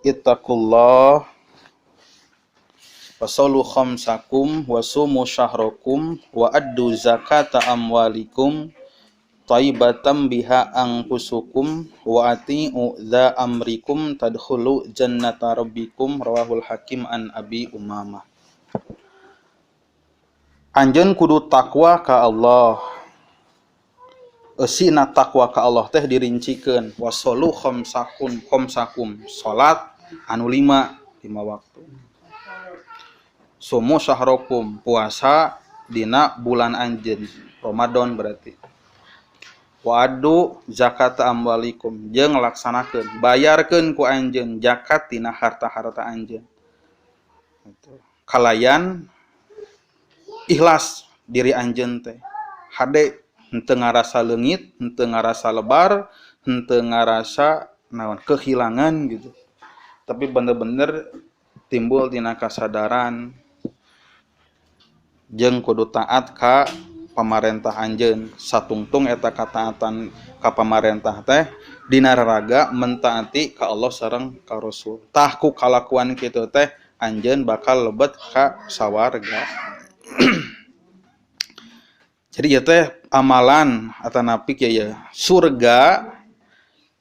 ittaqullah wasallu khamsakum wasumu syahrakum wa addu zakata amwalikum thaibatan biha anfusukum wa ati'u dza amrikum tadkhulu jannata rabbikum rawahul hakim an abi umamah. Anjeun kudu takwa ka Allah. Eusina takwa ka Allah teh dirincikeun wasallu khamsakum salat anu 5 waktu. Sumu syahrakum puasa dina bulan anjeun Ramadan berarti. Wa'adu zakat amwalikum jeung laksanakeun bayarkeun ku anjeun zakat tina harta-harta anjeun. Kalayan ikhlas diri anjeun teh. Hade henteu ngarasa leungit, henteu ngarasa lebar, henteu ngarasa naon kehilangan gitu. Tapi bener-bener timbul tina kasadaran jeung kudu taat ka pamarentah anjeun. Satungtung eta kataatan ka pamarentah teh dina raraga mentaati ka Allah sareng ka Rasul. Tah ku kalakuan kitu teh anjeun bakal lebet ka sawarga. Jadi ya teh amalan atanapi ya surga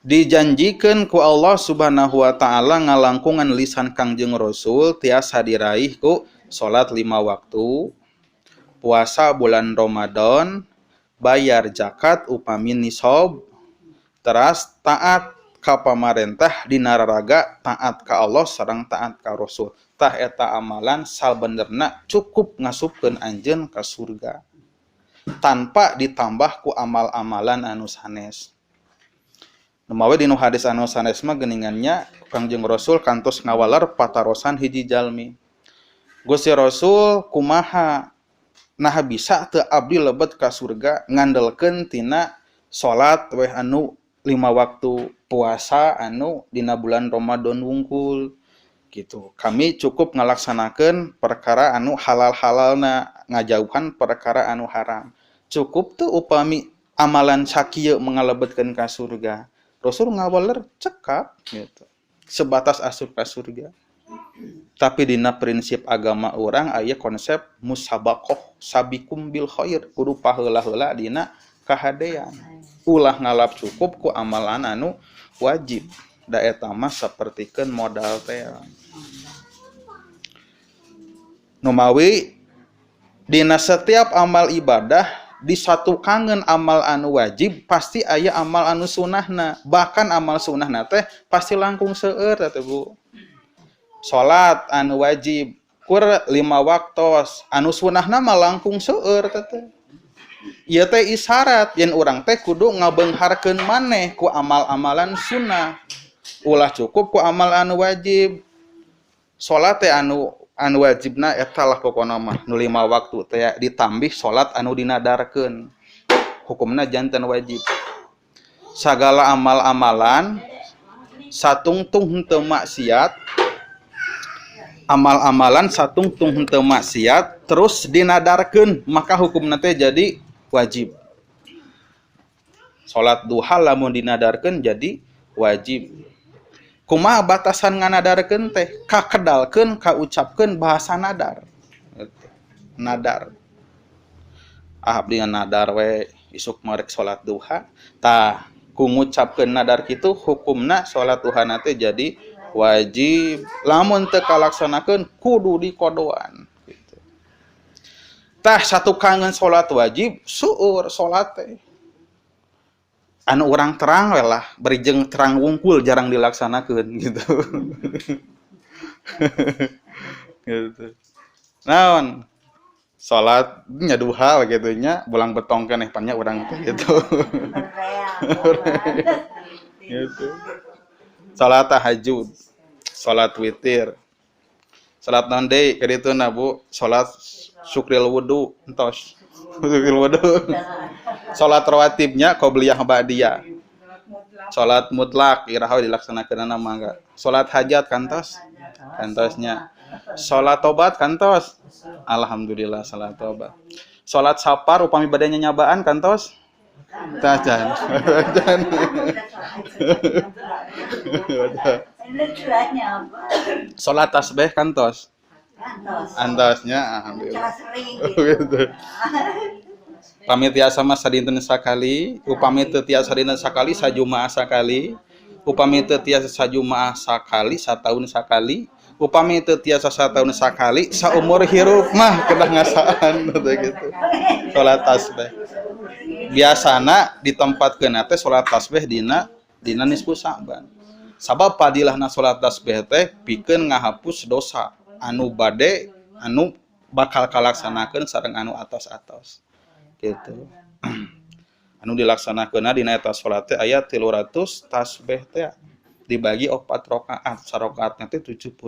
dijanjikeun ku Allah Subhanahu wa taala ngalangkungan lisan Kangjeng Rasul tiasa diraih ku salat 5 waktu, puasa bulan Ramadan, bayar zakat upami nisab, teras taat ka pamarentah dina raraga taat ka Allah sareng taat ka Rasul. Tah eta amalan salbenerna cukup ngasupkeun anjeun ka surga tanpa ditambah ku amal-amalan anu sanes. Numawi dinu hadis anu sanes mah geuningannya Kangjeng Rasul kantos ngawaler patarosan hiji jalmi. Gusti Rasul kumaha nah bisa teu abdi lebet ka surga ngandelkeun tina salat weh anu 5 waktu, puasa anu dina bulan Ramadan wungkul gitu. Kami cukup ngalaksanakeun perkara anu halal-halalna, ngajauhan perkara anu haram. Cukup tuh upami amalan sakieu mengalebetkeun ka surga. Rasul ngawaler cekap gitu. Sebatas asup ka surga. Tapi dina prinsip agama orang aya konsep musabaqah sabikum bil khair, kudu paheula-heula dina kahadean. Ulah ngalap cukup ku amalan anu wajib. Da eta mah sapertikeun modal teh. Numawi dina setiap amal ibadah disatukangeun amal anu wajib pasti aya amal anu sunnahna. Bahkan amal sunnahna teh pasti langkung seueur teh Bu. Salat anu wajib kur 5 waktos, anu sunnahna mah langkung seueur teh. Ieu teh isyarat yen urang teh kudu ngabeungharkeun maneh ku amal-amalan sunnah. Ulah cukup ku amal anu wajib. Salat teh anu wajibna eta lah pokona mah nu 5 waktu teh ditambih salat anu dinadarkeun. Hukumna janten wajib. Sagala amal-amalan satungtung henteu maksiat, amal-amalan satungtung henteu maksiat terus dinadarkeun maka hukumna teh jadi wajib. Salat duha lamun dinadarkeun jadi wajib. Kumaha batasan nganadarkeun teh? Kakedalkeun, kaucapkeun bahasa nadar. Nadar. Abdi nadar we isuk marek salat duha. Tah, ku ngucapkeun nadar kitu hukumna salat duhana teh jadi wajib. Lamun teu kalaksanakeun kudu dikodoan gitu. Tah satukangeun salat wajib suur salat teh. Anu orang terang we lah, berijeng terang wungkul jarang dilaksanakeun gitu. Gitu. Naon? Salat nya duha gitu nya, bulang betong keneh pannya urang teh gitu. Gitu. Salat tahajud, salat witir. Salat naon deui ka dituna Bu? Salat syukril wudu entos. Syukril wudu. Salat rawatibnya qobliyah ba'diyah. Salat mutlak iraha dilaksanakeunana mangga. Salat hajat kantos? Kantosnya. Salat tobat kantos? Alhamdulillah salat tobat. Salat sapar upami badanya nyabaan kantos? Tajan. Ini curhatnya apa? Salat tasbih kantos. Antos. Antosnya Cara alhamdulillah. sering Gitu. Upami tiasa mah sadinten sakali, upami teu tiasa sadinten sakali sajumaah sakali, upami teu tiasa sajumaah sakali sataun sakali, upami teu tiasa sataun sakali saumur hirup mah kedah ngasaan gitu. Salat tasbih. Biasana ditempatkeun teh salat tasbih dina nisfu Sa'ban. Sabab padilahna salat tasbih teh pikeun ngahapus dosa anu bade anu bakal kalaksanakeun sareng anu atos-atos. Gitu. Anu dilaksanakeunna dina eta salat teh aya 300 tasbih teh dibagi 4 rakaat. Sarakaatna teh 75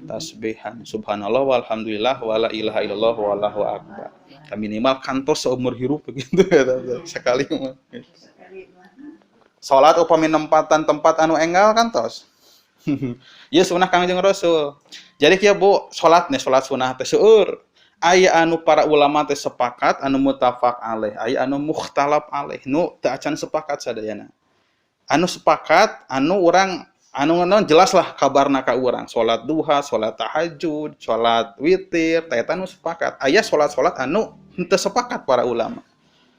tasbihan. Subhanallah walhamdulillah wala ilaha illallah wallahu akbar. Minimal kantos seumur hirup begitu ya sekali mah. Salat upami nempatan tempat anu enggal kantos. Ieu sunah Kangjeng Rasul. Jadi kieu Bu, salat sunah teh seueur. Aya anu para ulama teh sepakat anu muttafaq alaih, aya anu mukhtalaf alaih, nu teu acan sepakat sadayana. Anu sepakat anu urang anu jelas lah kabarna ka urang, salat duha, salat tahajud, salat witir, eta anu sepakat. Aya salat-salat anu henteu sepakat para ulama.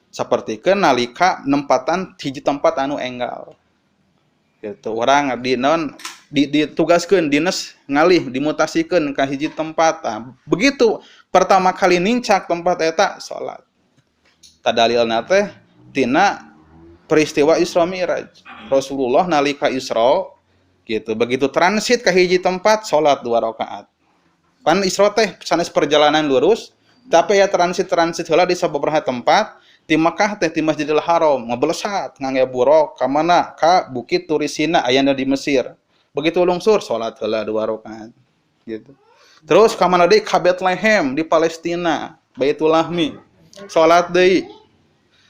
Sapertikeun nalika nempatan hiji tempat anu enggal. Gitu. Urang ditugaskeun dinas ngalih dimutasikeun ka hiji tempat. Nah, begitu pertama kali nincak tempat eta salat. Tadalilna teh tina peristiwa Isra Mi'raj. Rasulullah nalika Isra gitu, begitu transit ka hiji tempat salat 2 rakaat. Pan Isra teh sanes perjalanan lurus, tapi ya transit heula di sababaraha tempat. Di Makkah teh di Masjidil Haram ngablesat ngangge buruk ka mana ka Bukit Turisina ayana di Mesir. Begitu lungsur salat heula 2 rakaat gitu. Terus ka mana deui ka Bethlehem di Palestina, Baitul Lahmi. Salat deui.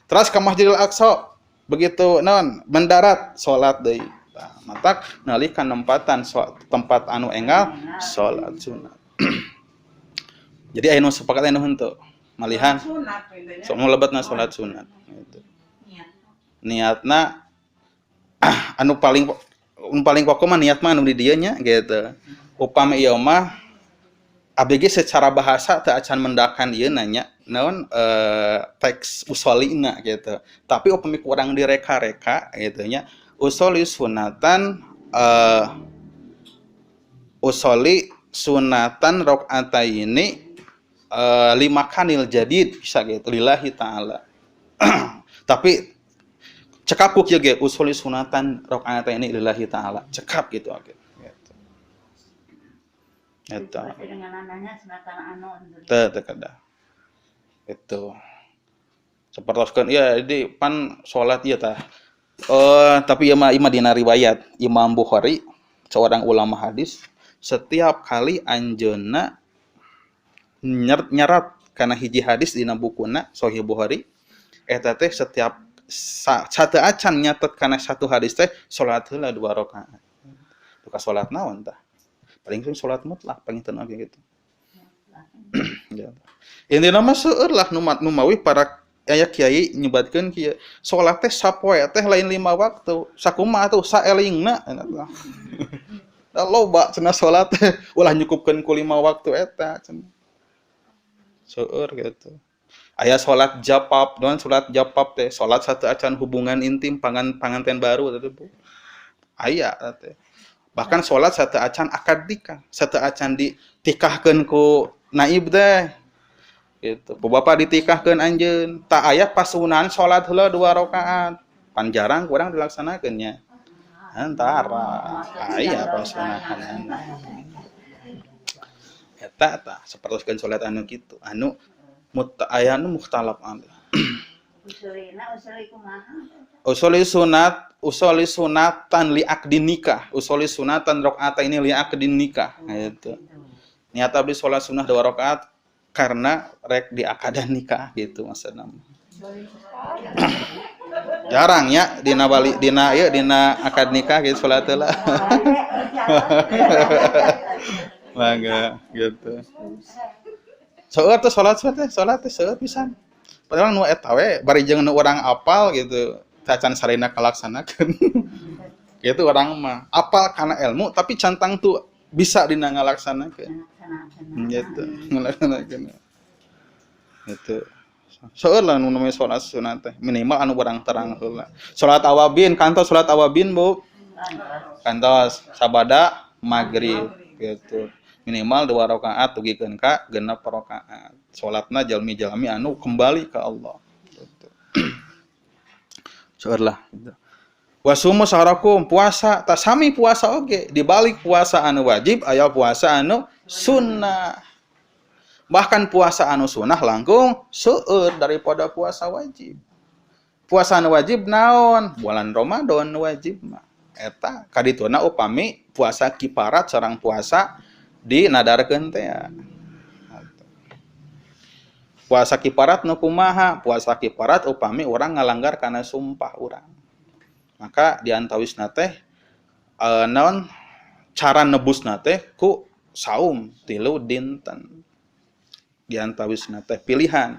Terus ka Masjidil Aqsa. Begitu mendarat salat deui. Tah, matak nalika nempatan tempat anu enggal salat sunat. Jadi aya nu sepakat aya nu henteu. Malihan sok melebatna salat sunat gitu. Niatna anu paling pokok mah niat mah anu di dieu nya gitu. Upami ieu mah ABG secara bahasa teu acan mendakan ieu nanya naon teks usolina gitu. Tapi upami kurang direka-reka gitu nya usoli sunatan rakaataini lima kanil jadid bisa gitu lillahi ta'ala. Tapi cekap ku kieu ge usuli sunatan rakaat ini lillahi ta'ala. Cekap gitu oke. Gitu. Eta. Dengan ananya sunatan anu. Teu kada. Itu. Sapertoskeun ya di pan salat ieu tah. Tapi ieu mah dina riwayat Imam Bukhari seorang ulama hadis setiap kali anjeunna nyerat kana hiji hadis dina bukuna Sahih Bukhari eta teh setiap satu acan nyatet kana satu hadis teh salat heula 2 rakaat. Duka salat naon tah? Paling sering salat mutlak panginten oge gitu. Ya. Intina mah seueur lah nu mawi para aya kiai nyebatkeun kieu. Salat teh sapoe teh lain 5 waktu. Sakumaha atuh saelingna eta tah. Da loba cenah salat teh ulah nyukupkeun ku 5 waktu eta cenah. Seueur gitu. Aya salat japap, doan salat japap teh, salat satu acan hubungan intim panganten baru teh Bu. Aya teh. Bahkan salat satu acan akad nikah, satu acan ditikahkeun ku naib teh. Gitu. Bapak ditikahkeun anjeun, tak aya pasunahan salat heula 2 rakaat. Pan jarang kurang dilaksanakeun nya. Antara aya pasunahan. Eta sapertoskeun salat anu kitu anu aya anu mukhtalaf alaih. Usoli sunatan li aqdin nikah, usoli sunatan rakaat ini li aqdin nikah gitu. Niat abdi salat sunah 2 rakaat karena rek di akadan nikah gitu maksudna. Jarang ya dina bali dina akad nikah gitu salat heula. Mangga gitu. Seueur teh salat teh seueur pisan. Padahal nu eta we bari jeung nu urang apal gitu, tacan sarina kalaksanakeun. Gitu orang mah apal karena ilmu tapi cantang tuh bisa dina ngalaksanakeun. Gitu ngalaksanakeun. Itu seueur lah nu namanya salat sunat teh minimal anu barang terang heula. Salat awabin kantos salat awabin Bu. Kantos sabada magrib gitu. Minimal 2 rakaat tugikeun ka 6 rakaat. Salatna jalmi-jalmi anu kembali ke Allah. Gitu. Seueur lah gitu. Wasumu saharakum puasa tak sami puasa oge dibalik puasa anu wajib aya puasa anu sunnah. Bahkan puasa anu sunnah langkung seueur daripada puasa wajib. Puasa anu wajib naon? Bulan Ramadan wajib mah. Eta kadituna upami puasa kiparat sareng puasa dinadarkeun teh. Puasa kiparat nu kumaha? Puasa kiparat upami urang ngalanggar kana sumpah urang. Maka diantawisna teh naon cara nebusna teh ku saum 3 dinten. Diantawisna teh pilihan.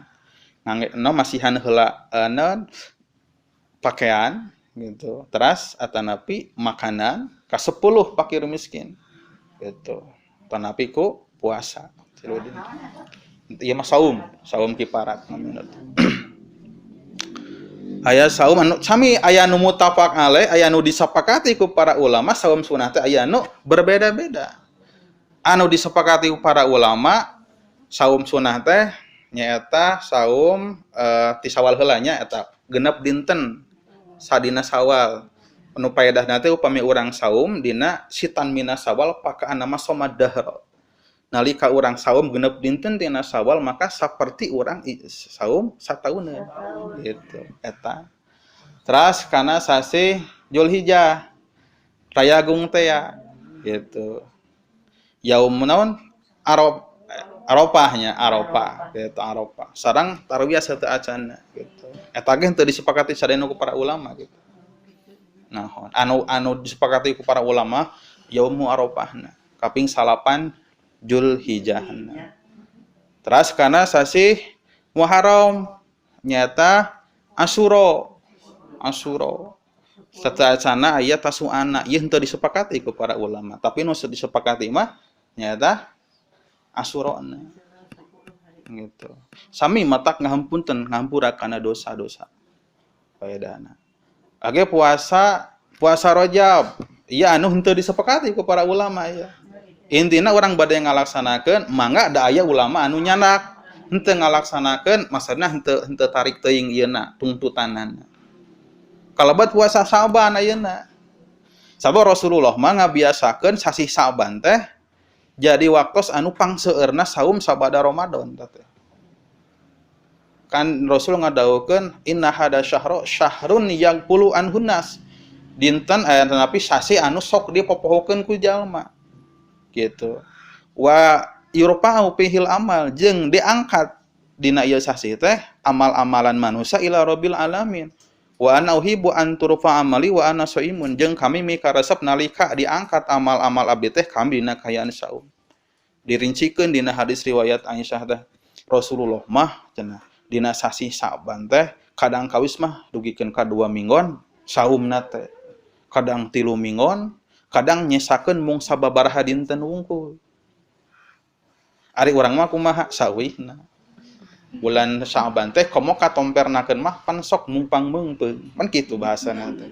Ngangge masihan heula naon pakaian gitu. Teras atanapi makanan ka 10 fakir miskin. Gitu. Tanapi ku puasa 3 dinten. Ieu mah saum kiparat namanya. Aya saum anu sami aya nu muttafaq alaih, aya nu disepakati ku para ulama, saum sunah teh aya nu berbeda-beda. Anu disepakati ku para ulama, saum sunah teh nyaeta saum ti Sawal heula nya eta 6 dinten sadina Sawal. Anu paedahna teh upami urang saum dina sitan mina Sawal pakaan nama somadahr. Nalika urang saum 6 dinten dina Sawal maka saperti urang saum satahuneun gitu eta. Teras kana sasi Zulhijjah rayagung teh ya gitu. Yaum naon Arafahnya Arafah gitu Arafah. Sareng tarwiyah sateu acanna gitu. Eta ge teu disepakati sadayana ku para ulama gitu. Nah, anu disepakati ku para ulama yaumu Arafahna kaping 8 Zulhijjahna. Teras kana sasi Muharram nyata Asyura. Sateuacanna aya Tasu'ana. Ieu henteu disepakati ku para ulama, tapi nu disepakati mah nyata Asyurana. Gitu. Sami matak ngahampunten ngahampura kana dosa-dosa. Paedahna. Age puasa Rajab. Iya anu henteu disepakati ku para ulama ya. Intina orang bade ngalaksanakeun mangga da aya ulama anu nyandak henteu ngalaksanakeun maksudna henteu tarik teuing ieuna tuntutanana. Kalabat puasa Sa'ban ayeuna. Sabab Rasulullah mah ngabiasakeun sasi Sa'ban teh jadi waktos anu pangseueurna saum sabada Ramadan teh. Kan Rasul ngadawukeun inna hada syahrun yaqulu anhunnas. Dinten aya tapi sasi anu sok dipopohokeun ku jalma. Gitu. Wa yurfa'u fihil amal jeung diangkat dina ieu sasi teh amal-amalan manusia ila rabbil alamin. Wa ana uhibbu an turfa amali wa ana shaimun jeung kami mikaresep nalika diangkat amal-amal abdi teh kami dina kayaan saum. Dirincikeun dina hadis riwayat Aisyah teh Rasulullah mah cenah dina sasi Sa'ban teh kadang kawis mah dugikeun ka 2 minggon saumna teh. Kadang 3 minggon kadang nyesakeun mung sababaraha dinten wungkul. Ari urang mah kumaha sawihna. Bulan Sa'ban teh komo katompernakeun mah pan sok mumpang meungpeung. Pan kitu bahasana teh.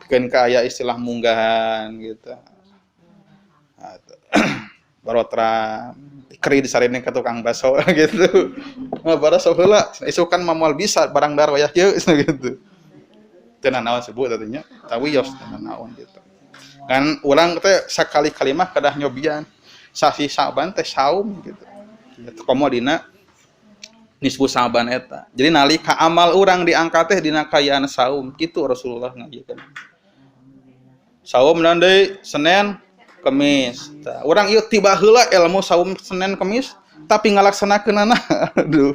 Keun ka aya istilah munggahan gitu. Barotra keri disarene ka tukang baso gitu. Mah baraso heula isukan mah moal bisa barang darwayah kieu gitu. Tenan naon sebut tadinya tawiyos tenan naon gitu kan urang teh sakali kalimah kadah nyobian sasi Sa'ban teh saum gitu komo dina nisfu Sa'ban eta jadi nalika amal urang diangkat teh dina kayaan saum kitu Rasulullah ngajikeun saum naon deui Senin Kemis urang ieu tiba heula ilmu saum Senin Kemis tapi ngalaksanakeunana aduh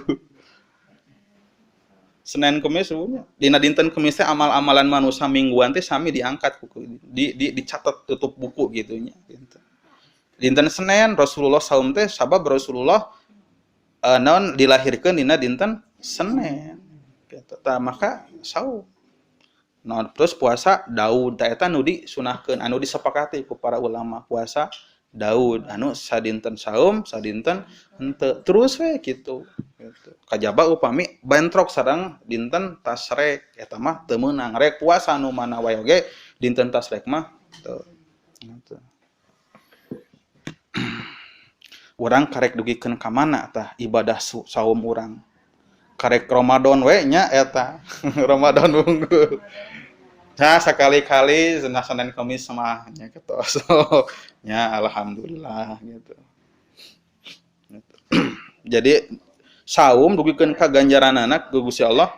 Senin Kemis sebenarnya dina dinten Kemis teh amal-amalan manusia mingguan teh sami diangkat dicatat tutup buku gitunya gitu. Dinten Senin Rasulullah saum teh sabab Rasulullah naon dilahirkeun dina dinten Senin gitu. Maka saum Nah, terus puasa Daud eta nu disunahkeun anu disepakati ku para ulama puasa Daud anu sadinten saum sadinten henteu terus we kitu gitu. Kajaba upami bentrok sareng dinten tasrek eta mah teu meunang rek puasa anu mana wae oge dinten tasrek mah teu gitu. Urang karek dugikeun ka mana tah ibadah saum urang karek Ramadan we nya eta Ramadan unggul. Nah, sekali-kali Senin Kamis mah nya kitu. So, nya alhamdulillah gitu. Gitu. Jadi saum dugikeun ka ganjaranana ku Gusti Allah.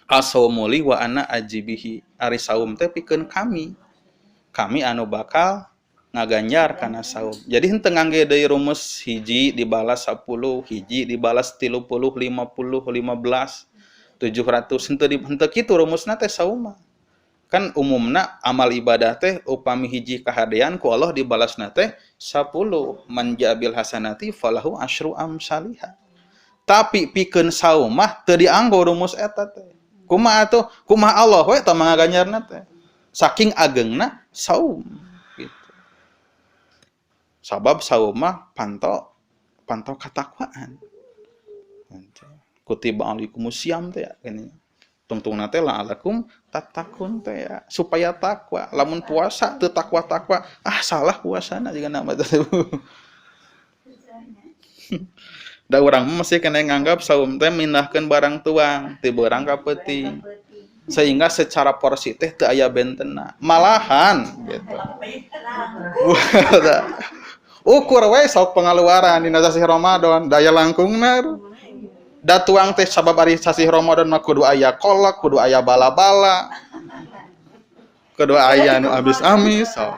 As-saumuli wa ana ajibihi. Ari saum teh pikeun kami. Kami anu bakal ngaganjar kana saum. Jadi henteu ngangge deui rumus hiji dibalas 10, hiji dibalas 30, 50, 15, 700 henteu kitu rumusna teh saum mah. Kan umumna amal ibadah teh upami hiji kahadean ku Allah dibalasna teh 10 man jabil hasanati falahu asyru amsalihha. Tapi pikeun saum mah teu dianggo rumus eta teh. Kumaha atuh? Kumaha Allah we tah mangaganjarna teh. Saking ageungna saum gitu. Sabab saum mah pantau katakwaan. Kutiba alaikumus syiyam teh ya gini. Tungtungna teh la'alakum tattaqun teh ya supaya takwa. Lamun puasa teu takwa-takwa, salah puasana jiga nama teh. Da urang masih kena nganggap saum teh mindahkeun barang tuang, teu beurang ka peuting. Sehingga secara porsi teh teu aya bentenna. Malahan gitu. Ukur we sok pengaluaran dina sasi Ramadan, daya langkungna. Da tuang teh sabab ari sasih Ramadan mah kudu aya kolak, kudu aya bala-bala. Kudu aya anu amis-amis. So.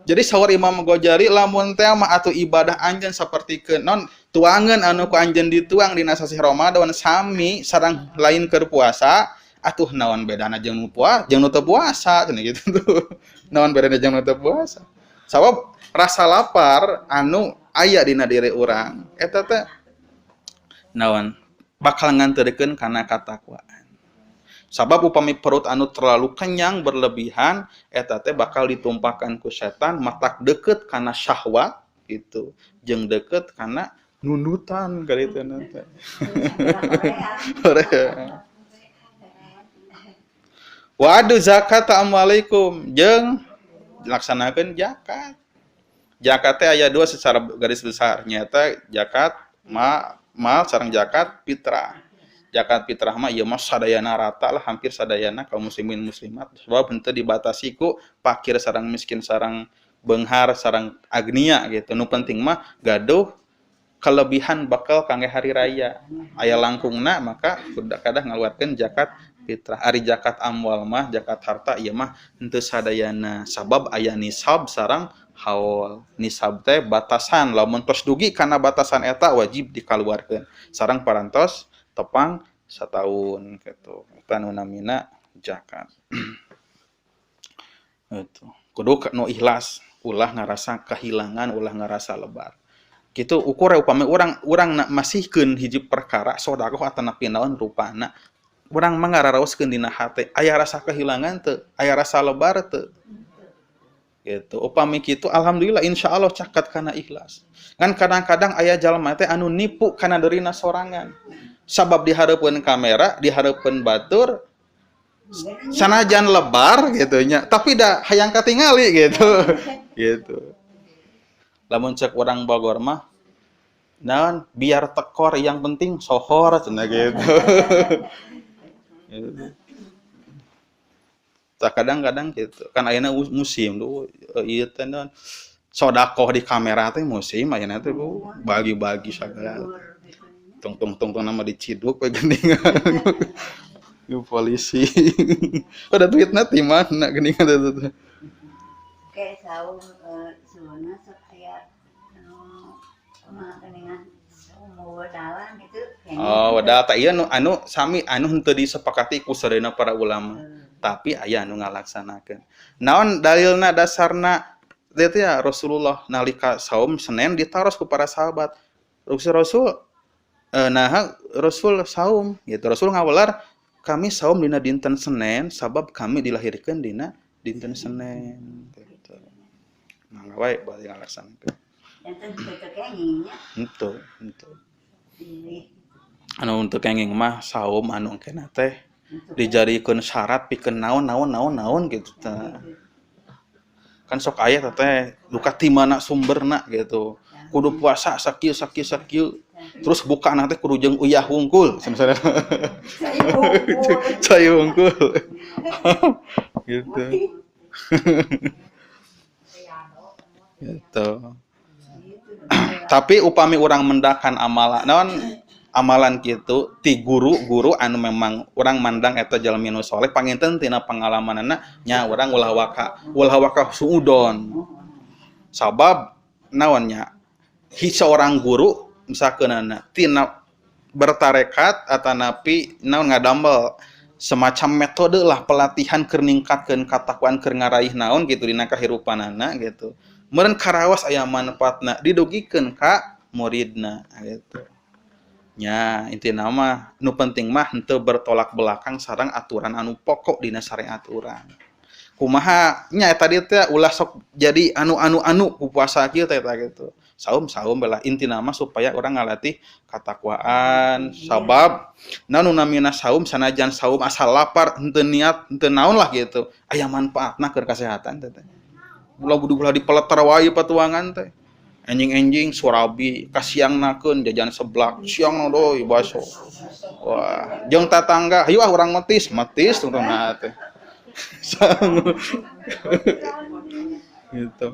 Jadi saur Imam Ghazali lamun teh mah atuh ibadah anjeun sapertikeun non tuangeun anu ku anjeun dituang dina sasih Ramadan sami sareng lain keur puasa, atuh naon bedana jeung nu teu puasa cenah gitu tuh. Naon bedana jeung nu teu puasa? Sabab rasa lapar anu aya dina diri urang eta teh naon bakal nganterkeun kana katakwaan. Sabab upami perut anu terlalu kenyang berlebihan eta teh bakal ditumpahkan ku setan matak deukeut kana syahwat gitu jeung deukeut kana nunutan kalieuteuna teh. Wa adu zakat amwalikum jeung dilaksanakeun zakat. Zakat teh aya dua secara garis besar nyata zakat mal sareng zakat fitrah. Zakat fitrah mah ieu mah sadayana rata lah hampir sadayana kaum muslimin muslimat sebab henteu dibatasi ku fakir sareng miskin sareng beunghar sareng agnia gitu. Nu penting mah gaduh kelebihan bakal kangge hari raya. Aya langkungna maka kudu ngaluarkeun zakat fitrah. Ari zakat amwal mah zakat harta ieu mah henteu sadayana sabab aya nisab sareng haul. Nisab teh batasan lamun tos dugi kana batasan eta wajib dikaluarkeun sareng parantos tepang setahun gitu. Eta nu namina zakat. Itu. Kudu nu ikhlas, ulah ngarasa kehilangan, ulah ngarasa lebar. Kitu ukur upami urang masihkeun hiji perkara sedekah atanapi naon rupana. Urang mah ngararaoskeun dina hate, aya rasa kehilangan teu, aya rasa lebar teu. Gitu. Upami kitu alhamdulillah insyaallah caket kana ikhlas. Kan kadang-kadang aya jalma teh anu nipu kana deurina sorangan. Sabab dihareupeun kamera, dihareupeun batur sanajan lebar gitu nya, tapi da hayang katingali gitu. Gitu. Lamun cek urang Bogor mah naon biar tekor yang penting sohor cenah gitu. Gitu. Kadang-kadang gitu. Kan ayeuna musim tuh ieu teh naon sedekah di kamera teh musim ayeuna teh bagi-bagi sagala. Tung nama diciduk we geuningan. Ku polisi. Pada duitna ti mana geuningan teh. Kayak saung sebenarnya sok aya geuningan umur dalan gitu. Oh, wadal tah ieu anu sami anu henteu disepakati ku sadayana para ulama. Tapi aya anu ngalaksanakeun. Naon dalilna dasarna teh ya Rasulullah nalika saum Senin ditaros ku para sahabat. Rasul Rasul saum gitu. Rasul ngawelar kami saum dina dinten Senin sabab kami dilahirkeun dina dinten Senin gitu. Mangga wae bari ngalaksanakeun. Enten cocok nya. Henteu. Pilih. Anu untuk kenging mah saum anu engkena teh dijadikeun syarat pikeun naon gitu teh. Kan sok aya teh duka ti mana sumberna gitu. Kudu puasa sakieu terus buka teh kudu jeung uyah hungkul misalnya. Cai hungkul. Gitu. Gitu. Tapi upami urang mendakan amalan kitu ti guru anu memang urang mandang eta jalmi nu saleh panginten tina pangalamanna nya urang ulah waka suudon. Sabab naonnya seorang guru misalkeunna tina bertarekat atanapi naon ngadambel semacam metode lah pelatihan keur ningkatkeun katakwaan keur ngaraih naon gitu dina kahirupanana gitu. Meureun karaos aya manfaatna didugikeun ka muridna gitu. Nya intina mah nu penting mah henteu bertolak belakang sareng aturan anu pokok dina syariat urang. Kumaha nya eta dieu teh ulah sok jadi anu ku puasa kieu teh gitu. Saum bela intina mah supaya urang ngalatih katakwaan sabab nu namina saum sanajan saum asal lapar henteu niat henteu naon lah gitu. Aya manfaatna keur kasehatan teh. Ulah dipeleter wae patuangan teh. Enjing surabi kasiangnakeun jajan seblak siang doy baso. Wah, jeung tatangga, hayu urang metis tungtungna teh. Gitu.